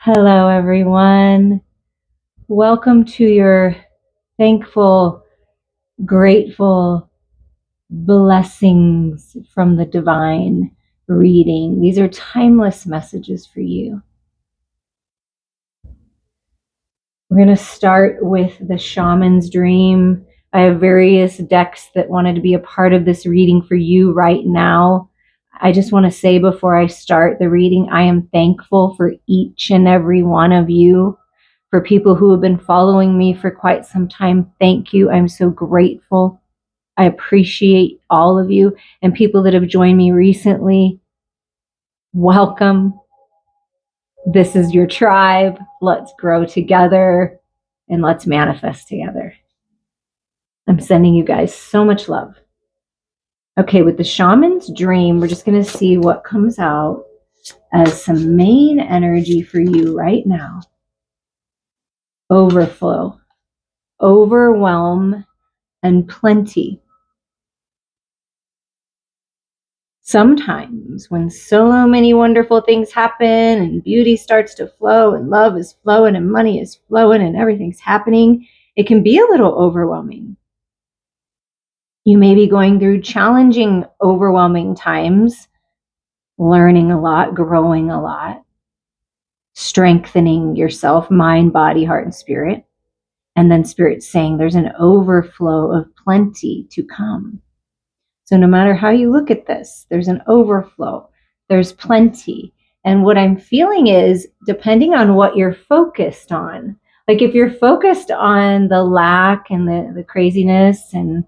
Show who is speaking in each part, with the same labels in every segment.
Speaker 1: Hello, everyone. Welcome to your thankful, grateful blessings from the divine reading. These are timeless messages for you. We're going to start with the shaman's dream. I have various decks that wanted to be a part of this reading for you right now. I just want to say before I start the reading, I am thankful for each and every one of you. For people who have been following me for quite some time, thank you. I'm so grateful. I appreciate all of you. And people that have joined me recently, welcome. This is your tribe. Let's grow together and let's manifest together. I'm sending you guys so much love. Okay, with the shaman's dream, we're just going to see what comes out as some main energy for you right now. Overflow, overwhelm, and plenty. Sometimes when so many wonderful things happen and beauty starts to flow and love is flowing and money is flowing and everything's happening, it can be a little overwhelming. You may be going through challenging, overwhelming times, learning a lot, growing a lot, strengthening yourself, mind, body, heart, and spirit. And then Spirit's saying there's an overflow of plenty to come. So no matter how you look at this, there's an overflow, there's plenty. And what I'm feeling is, depending on what you're focused on, like if you're focused on the lack and the craziness and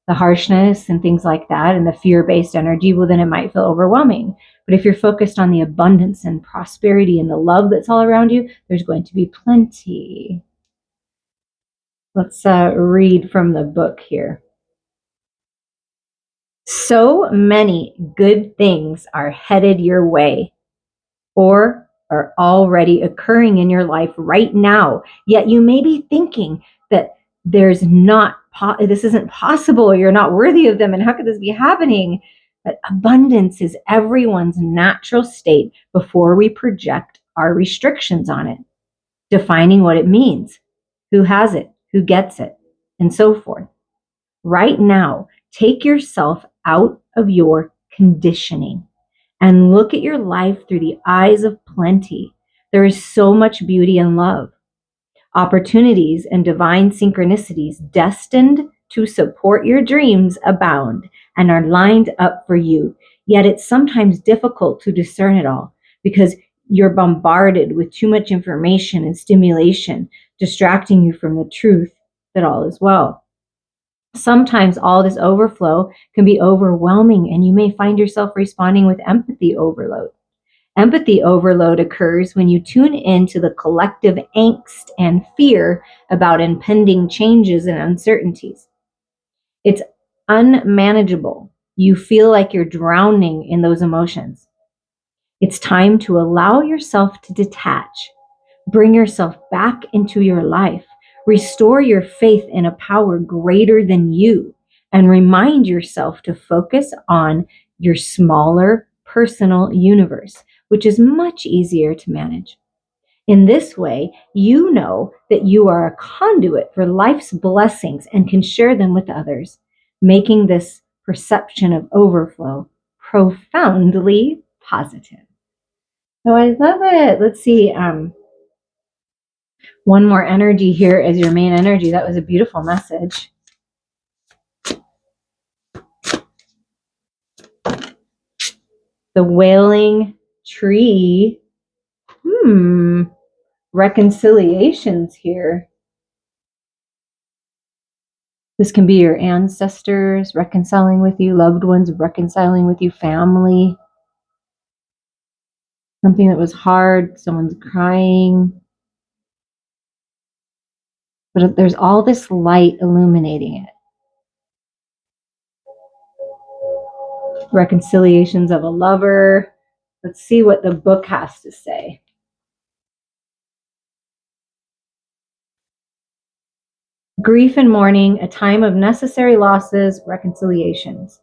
Speaker 1: the harshness and things like that, and the fear-based energy, well, then it might feel overwhelming. But if you're focused on the abundance and prosperity and the love that's all around you, there's going to be plenty. Let's read from the book here. So many good things are headed your way or are already occurring in your life right now. Yet you may be thinking that this isn't possible, or you're not worthy of them, and how could this be happening? But abundance is everyone's natural state before we project our restrictions on it, defining what it means, who has it, who gets it, and so forth. Right now, take yourself out of your conditioning and look at your life through the eyes of plenty. There is so much beauty and love, opportunities and divine synchronicities destined to support your dreams abound and are lined up for you. Yet it's sometimes difficult to discern it all because you're bombarded with too much information and stimulation, distracting you from the truth that all is well. Sometimes all this overflow can be overwhelming, and you may find yourself responding with empathy overload. Empathy overload occurs when you tune into the collective angst and fear about impending changes and uncertainties. It's unmanageable. You feel like you're drowning in those emotions. It's time to allow yourself to detach, bring yourself back into your life, restore your faith in a power greater than you, and remind yourself to focus on your smaller personal universe, which is much easier to manage. In this way, you know that you are a conduit for life's blessings and can share them with others, making this perception of overflow profoundly positive. So I love it. Let's see. One more energy here as your main energy. That was a beautiful message. The wailing tree. Reconciliations here. This can be your ancestors reconciling with you, loved ones reconciling with you, family. Something that was hard, someone's crying. But there's all this light illuminating it. Reconciliations of a lover. Let's see what the book has to say. Grief and mourning, a time of necessary losses, reconciliations.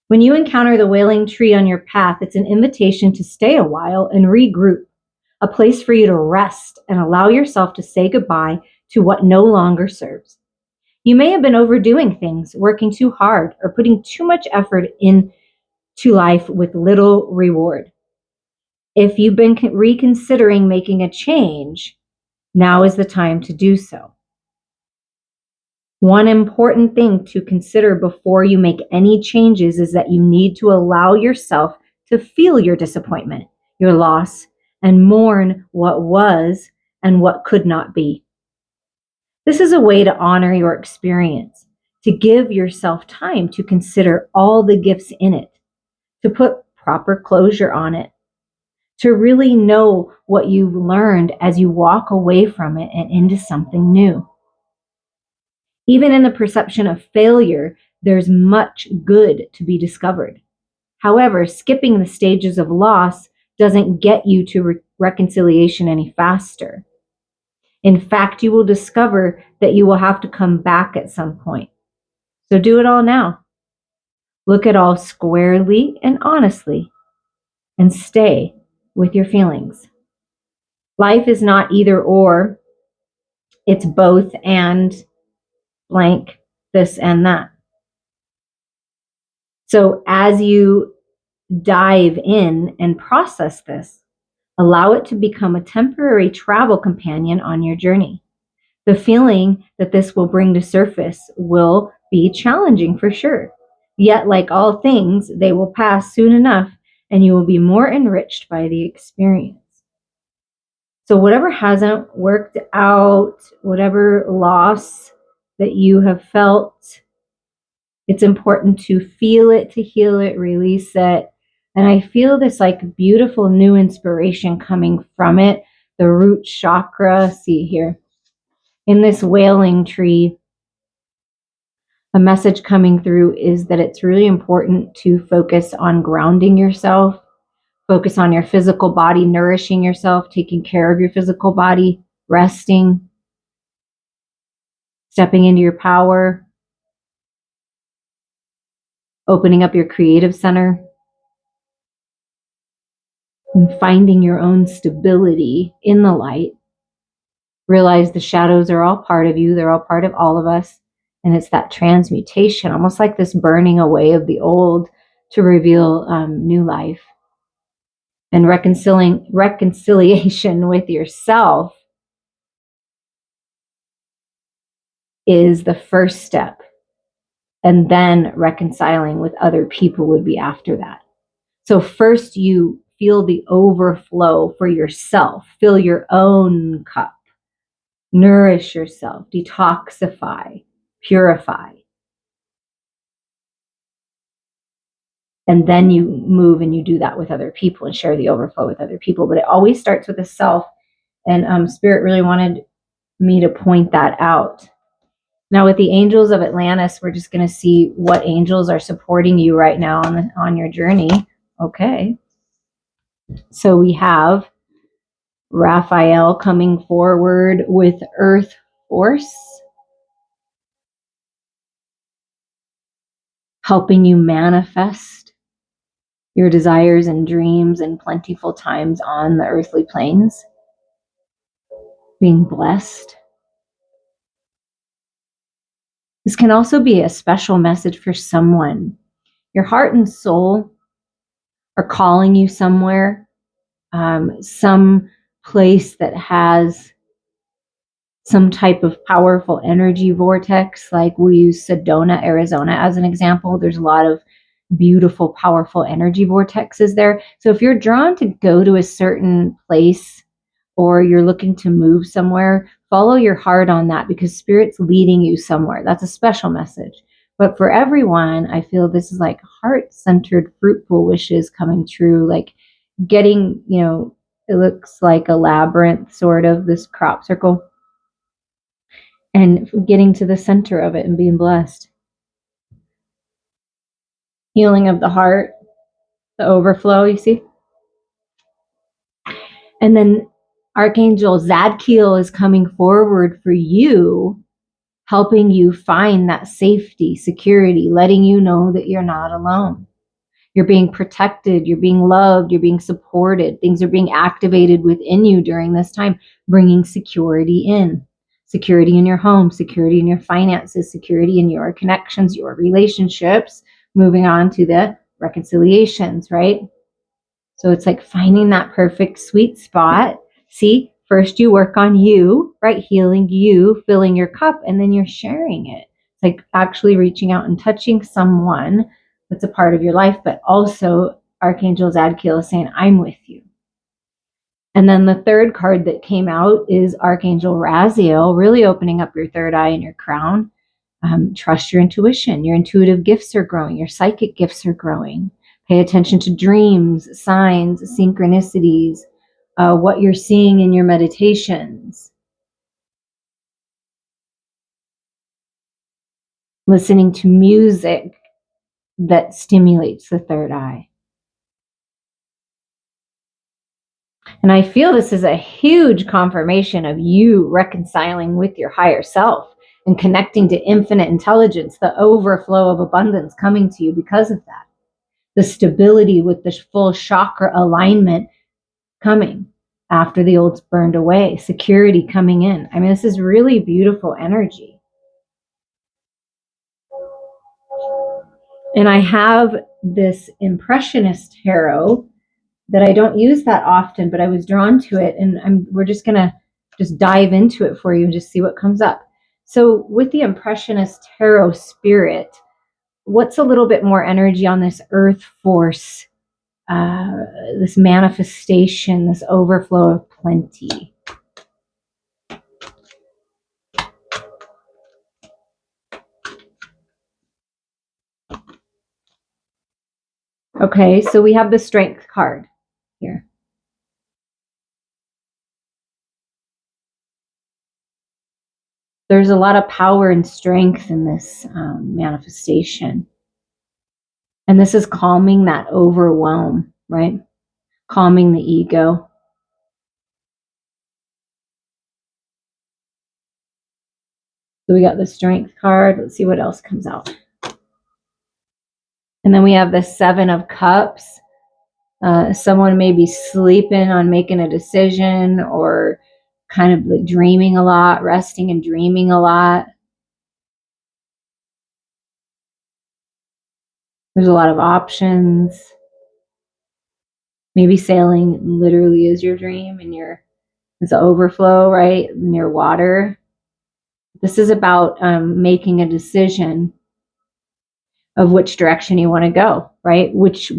Speaker 1: When you encounter the wailing tree on your path, it's an invitation to stay a while and regroup. a place for you to rest and allow yourself to say goodbye to what no longer serves. You may have been overdoing things, working too hard, or putting too much effort into life with little reward. If you've been reconsidering making a change, now is the time to do so. One important thing to consider before you make any changes is that you need to allow yourself to feel your disappointment, your loss, and mourn what was and what could not be. This is a way to honor your experience, to give yourself time to consider all the gifts in it, to put proper closure on it, to really know what you've learned as you walk away from it and into something new. Even in the perception of failure, there's much good to be discovered. However, skipping the stages of loss doesn't get you to reconciliation any faster. In fact, you will discover that you will have to come back at some point. So do it all now. Look at all squarely and honestly, and stay with your feelings. Life is not either or, it's both and blank, this and that. So as you dive in and process this, allow it to become a temporary travel companion on your journey. The feeling that this will bring to surface will be challenging for sure. Yet, like all things, they will pass soon enough and you will be more enriched by the experience. So whatever hasn't worked out, whatever loss that you have felt, it's important to feel it, to heal it, release it. And I feel this like beautiful new inspiration coming from it. The root chakra, see here, in this wailing tree, a message coming through is that it's really important to focus on grounding yourself, focus on your physical body, nourishing yourself, taking care of your physical body, resting, stepping into your power, opening up your creative center, and finding your own stability in the light. Realize the shadows are all part of you. They're all part of all of us. And it's that transmutation, almost like this burning away of the old to reveal new life. And reconciliation with yourself is the first step. And then reconciling with other people would be after that. So first you feel the overflow for yourself. Fill your own cup. Nourish yourself. Detoxify. Purify. And then you move and you do that with other people and share the overflow with other people. But it always starts with the self. And Spirit really wanted me to point that out. Now with the angels of Atlantis, we're just going to see what angels are supporting you right now on your journey. Okay. So we have Raphael coming forward with Earth Force, helping you manifest your desires and dreams in plentiful times on the earthly planes, being blessed. This can also be a special message for someone. Your heart and soul are calling you somewhere, some place that has some type of powerful energy vortex. Like we use Sedona, Arizona as an example. There's a lot of beautiful, powerful energy vortexes there. So if you're drawn to go to a certain place or you're looking to move somewhere, follow your heart on that because Spirit's leading you somewhere. That's a special message. But for everyone, I feel this is like heart-centered, fruitful wishes coming true, like getting, it looks like a labyrinth, sort of, this crop circle, and getting to the center of it and being blessed. Healing of the heart, the overflow, you see? And then Archangel Zadkiel is coming forward for you, helping you find that safety, security, letting you know that you're not alone. You're being protected, you're being loved, you're being supported. Things are being activated within you during this time, bringing security in. Security in your home, security in your finances, security in your connections, your relationships. Moving on to the reconciliations, right? So it's like finding that perfect sweet spot. See, first you work on you, right? Healing you, filling your cup, and then you're sharing it. It's like actually reaching out and touching someone that's a part of your life, but also Archangel Zadkiel is saying, I'm with you. And then the third card that came out is Archangel Raziel, really opening up your third eye and your crown. Trust your intuition. Your intuitive gifts are growing. Your psychic gifts are growing. Pay attention to dreams, signs, synchronicities, what you're seeing in your meditations. Listening to music that stimulates the third eye. And I feel this is a huge confirmation of you reconciling with your higher self and connecting to infinite intelligence, the overflow of abundance coming to you because of that. The stability with the full chakra alignment coming after the old's burned away, security coming in. I mean, this is really beautiful energy. And I have this Impressionist tarot that I don't use that often, but I was drawn to it, and we're just going to just dive into it for you and just see what comes up. So with the Impressionist tarot spirit, what's a little bit more energy on this earth force, this manifestation, this overflow of plenty? Okay, so we have the Strength card here. There's a lot of power and strength in this manifestation. And this is calming that overwhelm, right? Calming the ego. So we got the Strength card. Let's see what else comes out. And then we have the Seven of Cups. Someone may be sleeping on making a decision, or kind of like dreaming a lot, resting and dreaming a lot. There's a lot of options. Maybe sailing literally is your dream, and it's an overflow, right? Near water. This is about making a decision of which direction you want to go, right? Which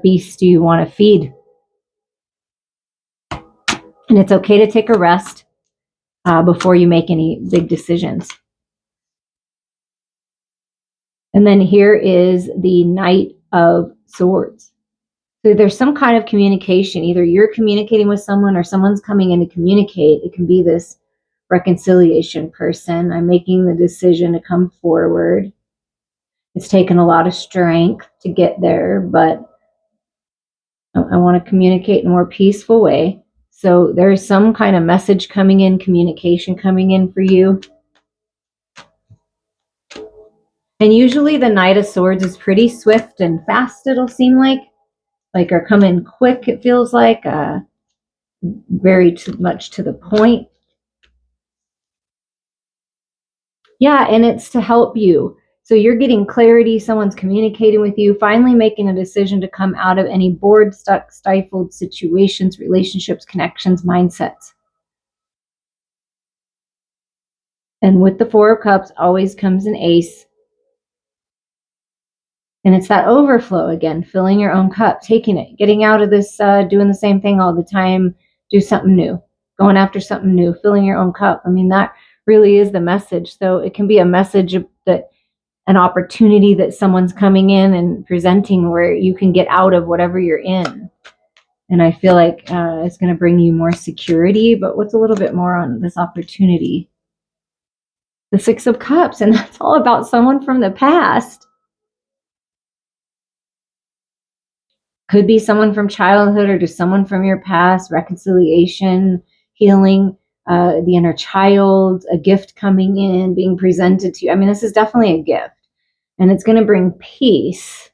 Speaker 1: beast do you want to feed? And it's okay to take a rest before you make any big decisions. And then here is the Knight of Swords. So there's some kind of communication. Either you're communicating with someone or someone's coming in to communicate. It can be this reconciliation person. I'm making the decision to come forward. It's taken a lot of strength to get there, but I want to communicate in a more peaceful way. So there's some kind of message coming in, communication coming in for you. And usually the Knight of Swords is pretty swift and fast, it'll seem like are coming quick, it feels like, very much to the point. Yeah, and it's to help you. So you're getting clarity, someone's communicating with you, finally making a decision to come out of any bored, stuck, stifled situations, relationships, connections, mindsets. And with the Four of Cups always comes an ace. And it's that overflow again, filling your own cup, taking it, getting out of this, doing the same thing all the time, do something new, going after something new, filling your own cup. I mean, that really is the message. So it can be a message that an opportunity that someone's coming in and presenting where you can get out of whatever you're in. And I feel like it's going to bring you more security. But what's a little bit more on this opportunity? The Six of Cups, and that's all about someone from the past. Could be someone from childhood or just someone from your past, reconciliation, healing, the inner child, a gift coming in, being presented to you. I mean, this is definitely a gift, and it's going to bring peace.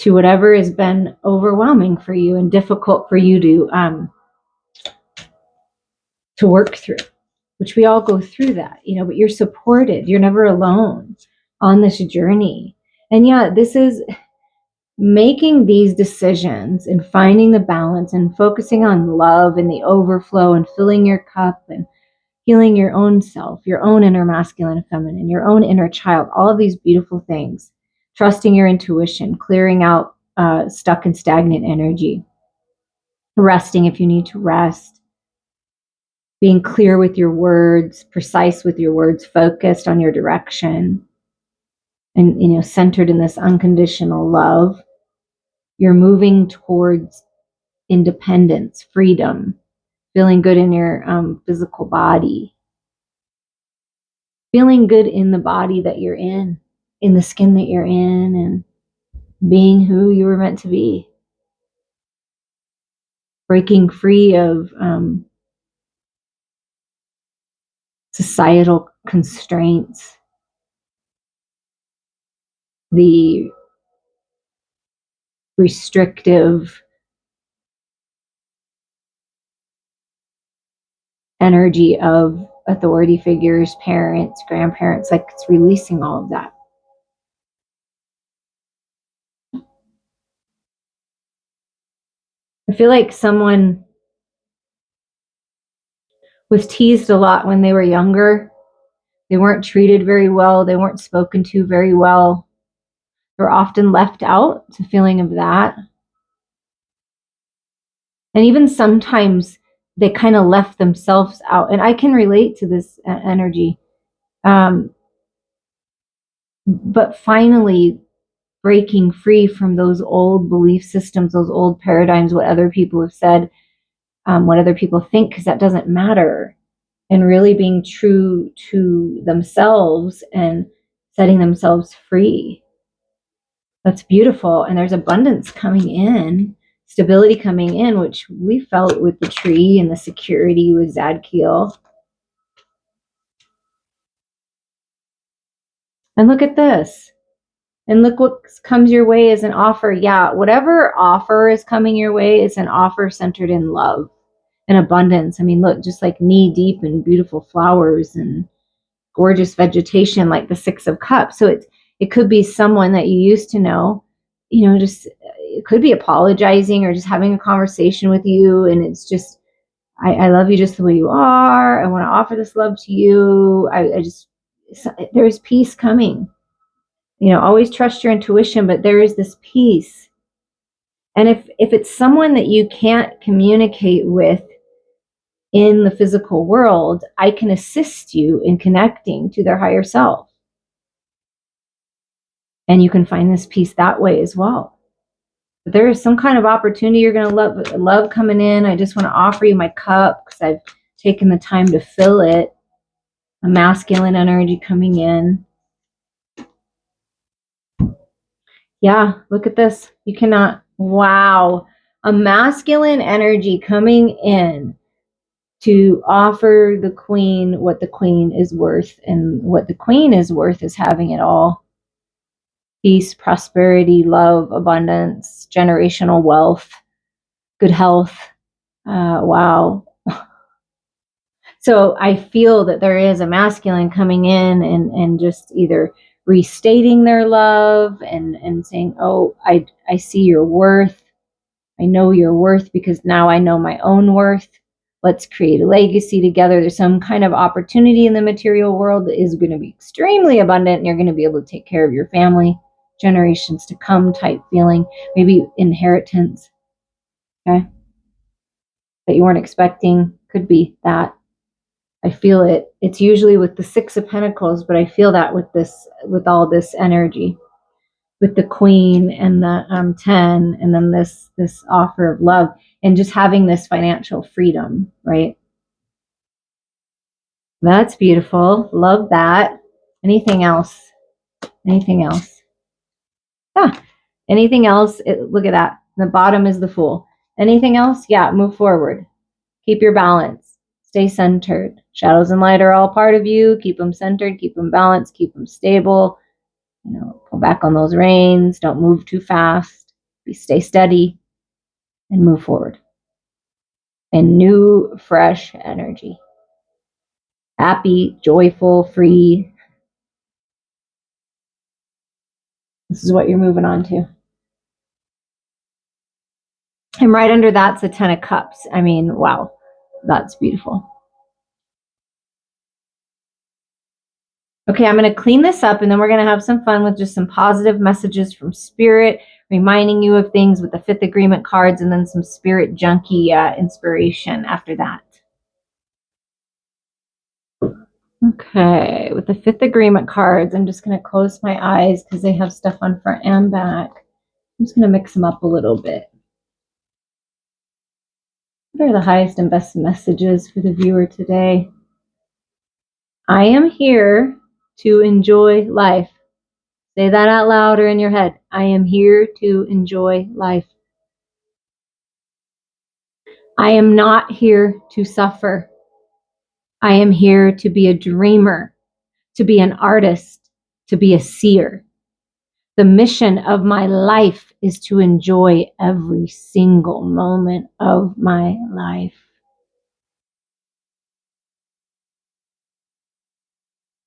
Speaker 1: to whatever has been overwhelming for you and difficult for you to work through, which we all go through that, but you're supported. You're never alone on this journey. And yeah, this is making these decisions and finding the balance and focusing on love and the overflow and filling your cup and healing your own self, your own inner masculine and feminine, your own inner child, all of these beautiful things. Trusting your intuition, clearing out stuck and stagnant energy, resting if you need to rest, being clear with your words, precise with your words, focused on your direction, and centered in this unconditional love. You're moving towards independence, freedom, feeling good in your physical body, feeling good in the body that you're in the skin that you're in, and being who you were meant to be. Breaking free of societal constraints, the restrictive energy of authority figures, parents, grandparents. Like, it's releasing all of that. I feel like someone was teased a lot when they were younger. They weren't treated very well. They weren't spoken to very well. They were often left out. It's a feeling of that. And even sometimes they kind of left themselves out. And I can relate to this energy. But finally breaking free from those old belief systems, those old paradigms, what other people have said, what other people think, because that doesn't matter. And really being true to themselves and setting themselves free. That's beautiful. And there's abundance coming in, stability coming in, which we felt with the tree and the security with Zadkiel. And look at this. And look what comes your way as an offer. Yeah, whatever offer is coming your way is an offer centered in love and abundance. I mean, look, just like knee deep in beautiful flowers and gorgeous vegetation, like the Six of Cups. So it could be someone that you used to know, just it could be apologizing or just having a conversation with you. And it's just, I love you just the way you are. I want to offer this love to you. There's peace coming. Always trust your intuition, but there is this peace. And if it's someone that you can't communicate with in the physical world, I can assist you in connecting to their higher self. And you can find this peace that way as well. But there is some kind of opportunity you're going to love coming in. I just want to offer you my cup because I've taken the time to fill it. A masculine energy coming in. Yeah, look at this. You cannot, wow. A masculine energy coming in to offer the queen what the queen is worth. And what the queen is worth is having it all. Peace, prosperity, love, abundance, generational wealth, good health. Wow. So I feel that there is a masculine coming in and just either restating their love and saying, oh, I see your worth. I know your worth because now I know my own worth. Let's create a legacy together. There's some kind of opportunity in the material world that is going to be extremely abundant, and you're going to be able to take care of your family, generations to come type feeling, maybe inheritance, okay, that you weren't expecting. Could be that. I feel it. It's usually with the Six of Pentacles, but I feel that with all this energy, with the Queen and the 10, and then this offer of love, and just having this financial freedom, right? That's beautiful. Love that. Anything else? Anything else? Yeah. Anything else? Look at that. The bottom is the Fool. Anything else? Yeah. Move forward. Keep your balance. Stay centered. Shadows and light are all part of you. Keep them centered. Keep them balanced. Keep them stable. Pull back on those reins. Don't move too fast. We stay steady and move forward in new, fresh energy. Happy, joyful, free. This is what you're moving on to. And right under that's the 10 of Cups. I mean, wow, that's beautiful. Okay, I'm going to clean this up and then we're going to have some fun with just some positive messages from Spirit, reminding you of things with the Fifth Agreement cards, and then some Spirit junkie inspiration after that. Okay, with the Fifth Agreement cards, I'm just going to close my eyes because they have stuff on front and back. I'm just going to mix them up a little bit. What are the highest and best messages for the viewer today? I am here to enjoy life. Say that out loud or in your head. I am here to enjoy life. I am not here to suffer. I am here to be a dreamer, to be an artist, to be a seer. The mission of my life is to enjoy every single moment of my life.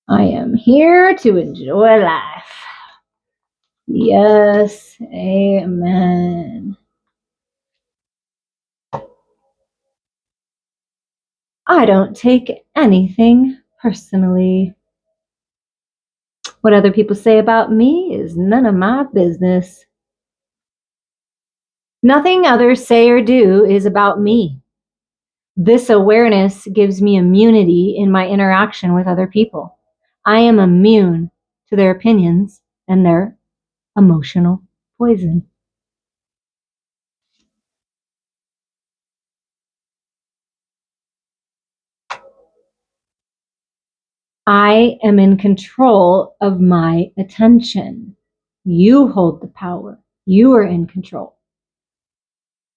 Speaker 1: I am here to enjoy life. Yes, amen. I don't take anything personally. What other people say about me is none of my business. Nothing others say or do is about me. This awareness gives me immunity in my interaction with other people. I am immune to their opinions and their emotional poison. I am in control of my attention. You hold the power. You are in control.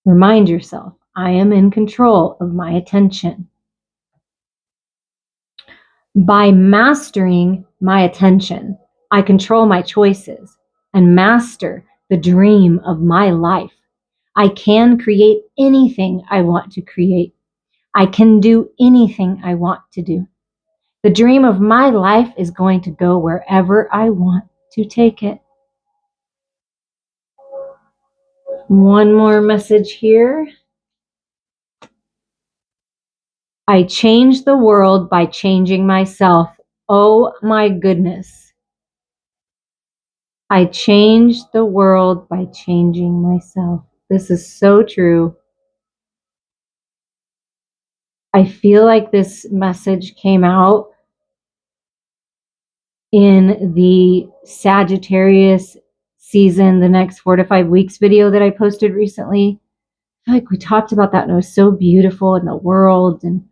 Speaker 1: Remind yourself, I am in control of my attention. By mastering my attention, I control my choices and master the dream of my life. I can create anything I want to create. I can do anything I want to do. The dream of my life is going to go wherever I want to take it. One more message here. I change the world by changing myself. Oh my goodness. I change the world by changing myself. This is so true. I feel like this message came out in the Sagittarius season, the next 4 to 5 weeks video that I posted recently. I feel like we talked about that and it was so beautiful in the world and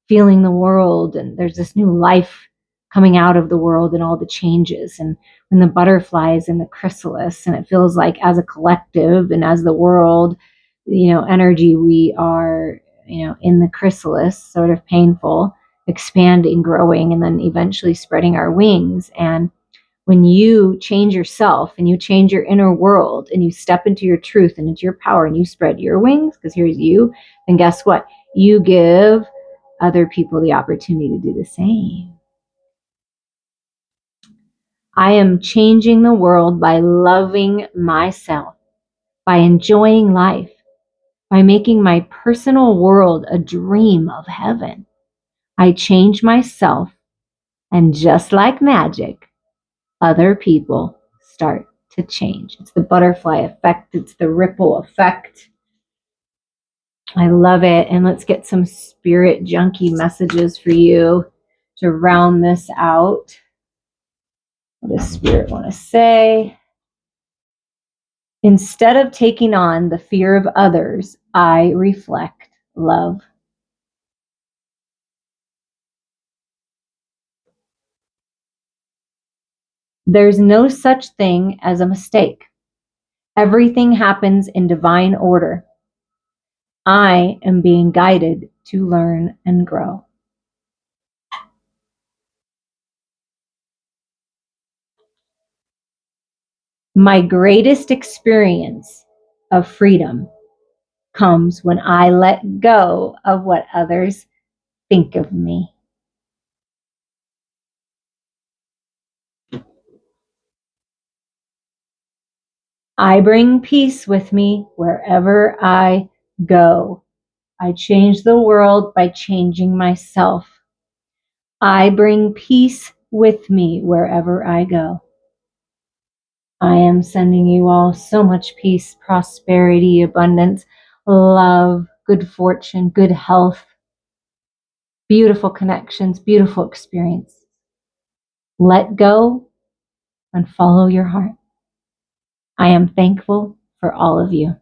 Speaker 1: feeling the world, and there's this new life coming out of the world and all the changes, and when the butterflies in the chrysalis, and it feels like as a collective and as the world, energy, we are, in the chrysalis, sort of painful, expanding, growing, and then eventually spreading our wings. And when you change yourself and you change your inner world and you step into your truth and into your power and you spread your wings, because here's you, then guess what? You give other people the opportunity to do the same. I am changing the world by loving myself, by enjoying life, by making my personal world a dream of heaven. I change myself, and just like magic, other people start to change. It's the butterfly effect, it's the ripple effect. I love it. And let's get some spirit junkie messages for you to round this out. What does Spirit want to say? Instead of taking on the fear of others, I reflect love. There's no such thing as a mistake. Everything happens in divine order. I am being guided to learn and grow. My greatest experience of freedom comes when I let go of what others think of me. I bring peace with me wherever I go. I change the world by changing myself. I bring peace with me wherever I go. I am sending you all so much peace, prosperity, abundance, love, good fortune, good health, beautiful connections, beautiful experience. Let go and follow your heart. I am thankful for all of you.